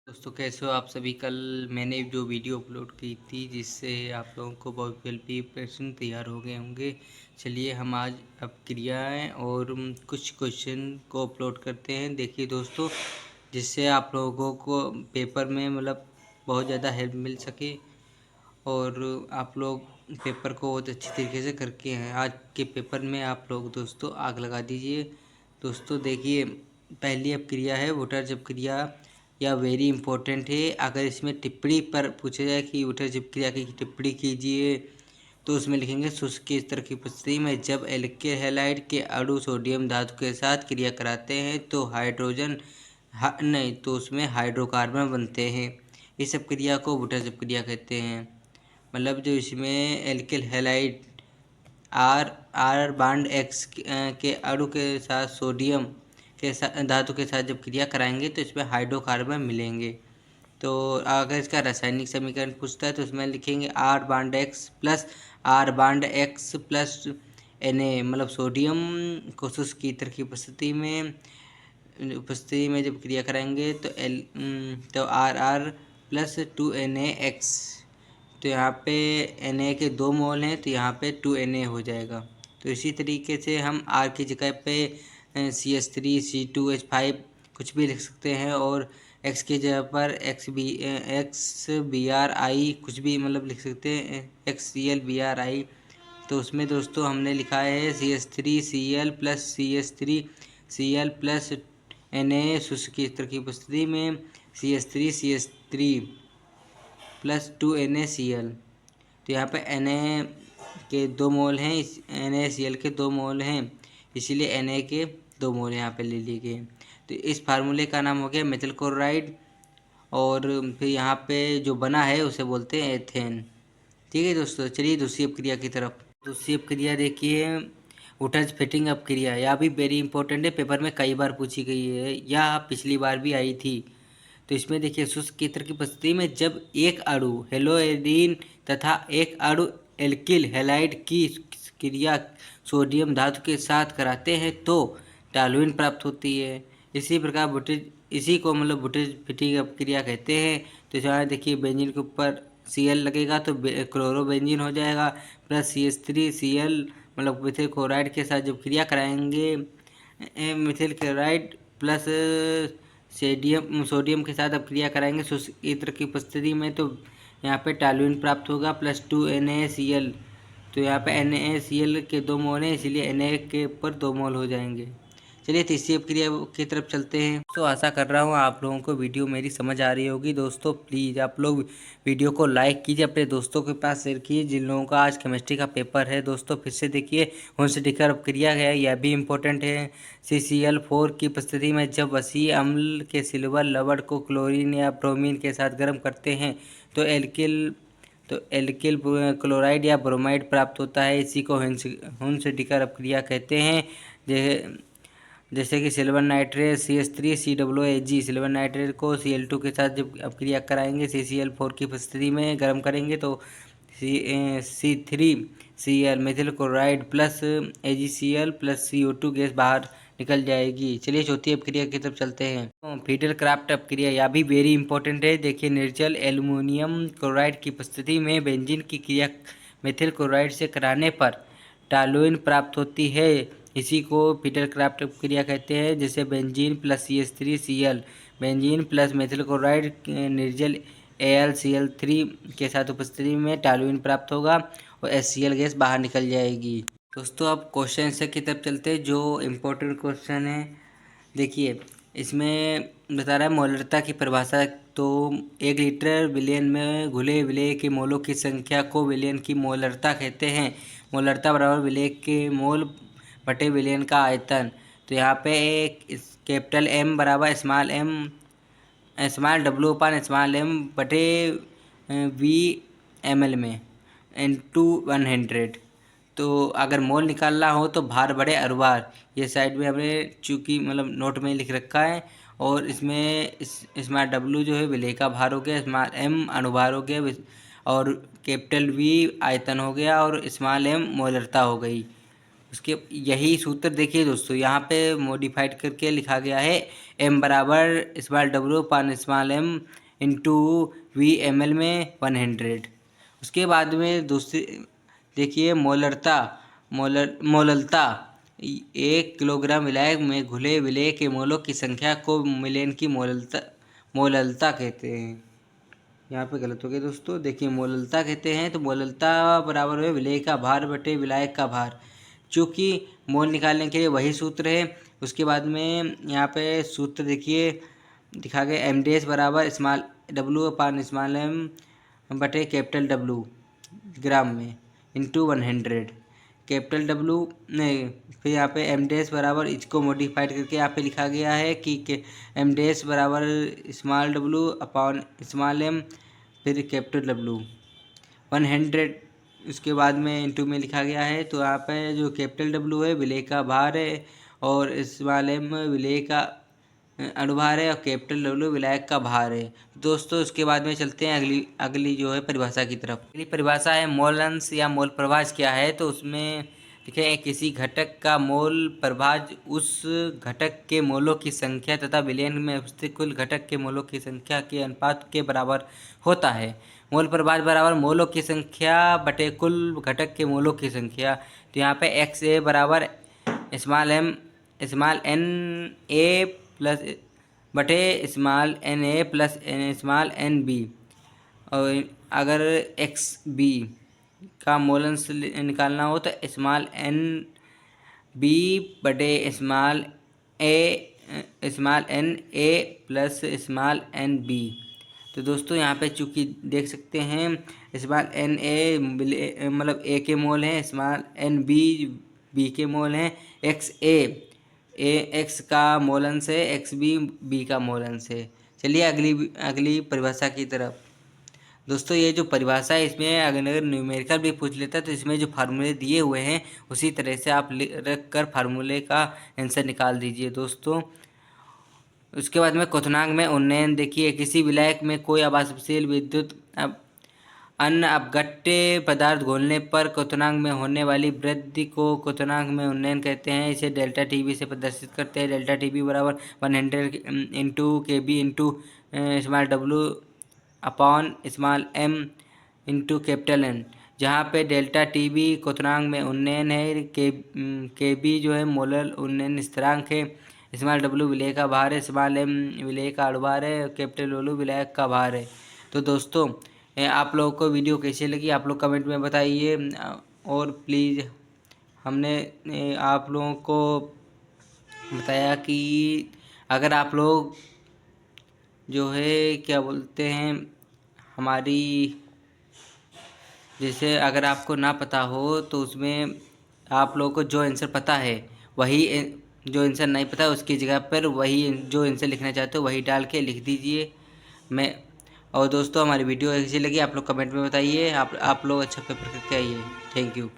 दोस्तों कैसे हो आप सभी। कल मैंने जो वीडियो अपलोड की थी जिससे आप लोगों को बहुविकल्पी प्रश्न तैयार हो गए होंगे। चलिए हम आज अब क्रियाएं और कुछ क्वेश्चन को अपलोड करते हैं। देखिए दोस्तों, जिससे आप लोगों को पेपर में बहुत ज़्यादा हेल्प मिल सके और आप लोग पेपर को बहुत अच्छी तरीके से करके हैं। आज के पेपर में आप लोग दोस्तों आग लगा दीजिए। दोस्तों देखिए, पहली अब क्रिया है वोटर जब क्रिया, या वेरी इंपॉर्टेंट है। अगर इसमें टिप्पणी पर पूछा जाए कि वोटर जब क्रिया की टिप्पणी कीजिए, तो उसमें लिखेंगे शुष्क के स्तर की उपस्थिति में जब एल्किल हैलाइड के अणु सोडियम धातु के साथ क्रिया कराते हैं तो हाइड्रोजन नहीं तो उसमें हाइड्रोकार्बन बनते हैं। इस सब क्रिया को वोटर जब क्रिया कहते हैं। जो इसमें alkyl halide R R bond X के अणु के साथ सोडियम के साथ धातु के साथ जब क्रिया कराएंगे तो इसमें हाइड्रोकार्बन मिलेंगे। तो अगर इसका रासायनिक समीकरण पूछता है तो उसमें लिखेंगे R bond X plus R bond X plus Na, sodium को शुष्क ईथर की उपस्थिति में जब क्रिया कराएंगे तो are are plus 2Na x. तो यहाँ पे Na के 2 मोल हैं तो यहाँ पे 2Na हो जाएगा। तो इसी तरीके से हम R की जगह पे CH3 C2H5 कुछ भी लिख सकते हैं, और X की जगह पर XBRI कुछ भी लिख सकते हैं, XClBRI। तो उसमें दोस्तों हमने लिखा है CH3Cl plus CH3Cl plus Na शुष्क ईथर की उपस्थिति में CH3 प्लस 2NaCl। तो यहाँ पे Na के 2 मोल हैं, NaCl के 2 मोल हैं, इसीलिए Na के 2 मोल यहाँ पे ले लिए गए। तो इस फार्मूले का नाम हो गया मेथिल क्लोराइड, और फिर यहाँ पे जो बना है उसे बोलते हैं एथेन। ठीक है दोस्तों, चलिए दूसरी अपक्रिया की तरफ। दूसरी अपक्रिया देखिए, वोटर्स फिटिंग अपक्रिया। यह भी वेरी इंपॉर्टेंट है, पेपर में कई बार पूछी गई है, या पिछली बार भी आई थी। तो इसमें देखिए, शुष्क ईथर की उपस्थिति में जब एक अणु हेलोएरीन तथा एक अणु एल्किल हैलाइड की क्रिया सोडियम धातु के साथ कराते हैं तो टॉलुइन प्राप्त होती है। इसी प्रकार इसी को बुटिज फिटिंग अपक्रिया कहते हैं। तो यहाँ देखिए, बेंजीन के ऊपर Cl लगेगा तो क्लोरोबेंजीन हो जाएगा, प्लस CH3Cl मिथिल क्लोराइड के साथ जब क्रिया कराएंगे मिथिल क्लोराइड प्लस सोडियम के साथ अब क्रिया कराएंगे शुष्क ईथर की उपस्थिति में, तो यहाँ पे टॉलुइन प्राप्त होगा प्लस 2NaCl। तो यहाँ पे NaCl के 2 मोल हैं, इसीलिए Na के ऊपर 2 मोल हो जाएंगे। चलिए तीसरी अपक्रिया की तरफ चलते हैं। तो आशा कर रहा हूँ आप लोगों को वीडियो मेरी समझ आ रही होगी। दोस्तों प्लीज़ आप लोग वीडियो को लाइक कीजिए, अपने दोस्तों के पास शेयर कीजिए जिन लोगों का आज केमिस्ट्री का पेपर है। दोस्तों फिर से देखिए, हुंस-डिकर अपक्रिया है, यह भी इम्पोर्टेंट है। CCl4 की उपस्थिति में जब वसीय अम्ल के सिल्वर लवण को क्लोरीन या ब्रोमीन के साथ गर्म करते हैं तो एल्किल क्लोराइड या ब्रोमाइड प्राप्त होता है। इसी को हुंस-डिकर अपक्रिया कहते हैं। जैसे कि silver nitrate CH3COOH, silver nitrate को Cl2 के साथ जब अपक्रिया कराएंगे CCl4 की उपस्थिति में गर्म करेंगे तो C3Cl methyl chloride plus AgCl plus CO2 gas बाहर निकल जाएगी। चलिए चौथी अपक्रिया की तरफ चलते हैं। तो फीडल क्राफ्ट अपक्रिया, यह भी वेरी इंपॉर्टेंट है। देखिए, निर्जल एल्युमिनियम क्लोराइड की उपस्थिति में बेंजीन की क्रिया मेथिल क्लोराइड से कराने पर टॉलुइन प्राप्त होती है। इसी को फीडल क्राफ्ट अपक्रिया कहते हैं। जैसे benzene plus CH3Cl, benzene plus methyl chloride निर्जल AlCl3 के साथ उपस्थिति में टॉलुइन प्राप्त होगा और HCl गैस बाहर निकल जाएगी। दोस्तों अब क्वेश्चन आंसर की तरफ चलते हैं, जो इम्पोर्टेंट क्वेश्चन है। देखिए, इसमें बता रहा है मोलरता की परिभाषा। तो 1 लीटर विलयन में घुले विलेय के मोलों की संख्या को विलयन की मोलरता कहते हैं। मोलरता बराबर विलेय के मोल बटे विलयन का आयतन। तो यहाँ पे एक कैपिटल M बराबर स्मॉल W अपन स्मॉल m बटे V ml में इंटू 100। तो अगर मोल निकालना हो तो भार बड़े अरवार, ये साइड में हमने चूँकि नोट में लिख रखा है। और इसमें स्मॉल W जो है विलेय का भार हो गया, स्मॉल m अनुभार हो गया, और कैपिटल V आयतन हो गया, और स्मॉल m मोलरता हो गई। उसके यही सूत्र देखिए दोस्तों, यहाँ पे मॉडिफाइड करके लिखा गया है m बराबर small w upon small m into V M L में 100। उसके बाद में दूसरी देखिए मोललता 1 किलोग्राम विलायक में घुले विलेय के मोलों की संख्या को मिलेन की मोललता कहते हैं। यहाँ पे गलत हो गया दोस्तों, देखिए मोललता कहते हैं, तो मोललता बराबर है विलेय का भार बटे विलायक का भार, चूँकि मोल निकालने के लिए वही सूत्र है। उसके बाद में यहाँ पे सूत्र देखिए दिखा गया एम डी एस बराबर small W upon small M बटे कैपिटल डब्लू ग्राम में इंटू 100 कैपिटल डब्लू नहीं, फिर यहाँ पे एम डी एस बराबर इसको मॉडिफाइड करके यहाँ पे लिखा गया है कि एम डी एस बराबर small W upon small M फिर कैपिटल डब्लू 100। उसके बाद में इंटू में लिखा गया है, तो यहाँ पे जो कैपिटल डब्लू है विलेय का भार है और स्मॉल एम विलेय का अनुभार है और कैपिटल डब्लू विलायक का भार है। दोस्तों उसके बाद में चलते हैं अगली जो है परिभाषा की तरफ। अगली परिभाषा है मोल अंश या मोल प्रभाज क्या है, तो उसमें लिखे हैं किसी घटक का मोल प्रभाज उस घटक के मोलों की संख्या तथा विलयन में उपस्थित कुल घटक के मोलों की संख्या के अनुपात के बराबर होता है। मोल प्रभाज बराबर मोलों की संख्या बटे कुल घटक के मोलों की संख्या। तो यहाँ पे एक्स ए बराबर स्मॉल एन ए प्लस बटे small N A plus small N B, और अगर एक्स बी का मोल अंश निकालना हो तो स्मॉल एन बी बटे small N A plus small N B. तो दोस्तों यहाँ पे चूँकि देख सकते हैं स्मॉल एन ए मतलब ए के मोल हैं, स्मॉल एन बी के मोल हैं, एक्स एक्स का मोल अंश है, एक्स बी का मोल अंश है। चलिए अगली परिभाषा की तरफ। दोस्तों ये जो परिभाषा है इसमें अगर न्यूमेरिकल भी पूछ लेता है तो इसमें जो फार्मूले दिए हुए हैं उसी तरह से आप रख कर फार्मूले का आंसर निकाल दीजिए दोस्तों। उसके बाद में क्वथनांक में उन्नयन देखिए, किसी विलायक में कोई अवाष्पशील विद्युत अन्य अपघट्य पदार्थ घोलने पर क्वथनांक में होने वाली वृद्धि को क्वथनांक में उन्नयन कहते हैं। इसे डेल्टा टी बी से प्रदर्शित करते हैं। डेल्टा टी बी बराबर 100 into K B into small W upon small M into capital N, जहाँ पे डेल्टा टी बी क्वथनांक में उन्नयन है, के बी जो है मोलर उन्नयन स्थिरांक है, स्मॉल डब्लू विलेय का भार है, स्मॉल एम विलेय का अनुभार है, कैपिटल डब्लू विलायक का भार है। तो दोस्तों आप लोगों को वीडियो कैसी लगी आप लोग कमेंट में बताइए, और प्लीज़ हमने आप लोगों को बताया कि अगर आप लोग जो है क्या बोलते हैं हमारी जैसे अगर आपको ना पता हो तो उसमें आप लोगों को जो आंसर पता है वही, जो आंसर नहीं पता उसकी जगह पर वही जो आंसर लिखना चाहते हो वही डाल के लिख दीजिए। और दोस्तों हमारी वीडियो कैसी लगी आप लोग कमेंट में बताइए। आप लोग अच्छा पेपर करके आइए। Thank you.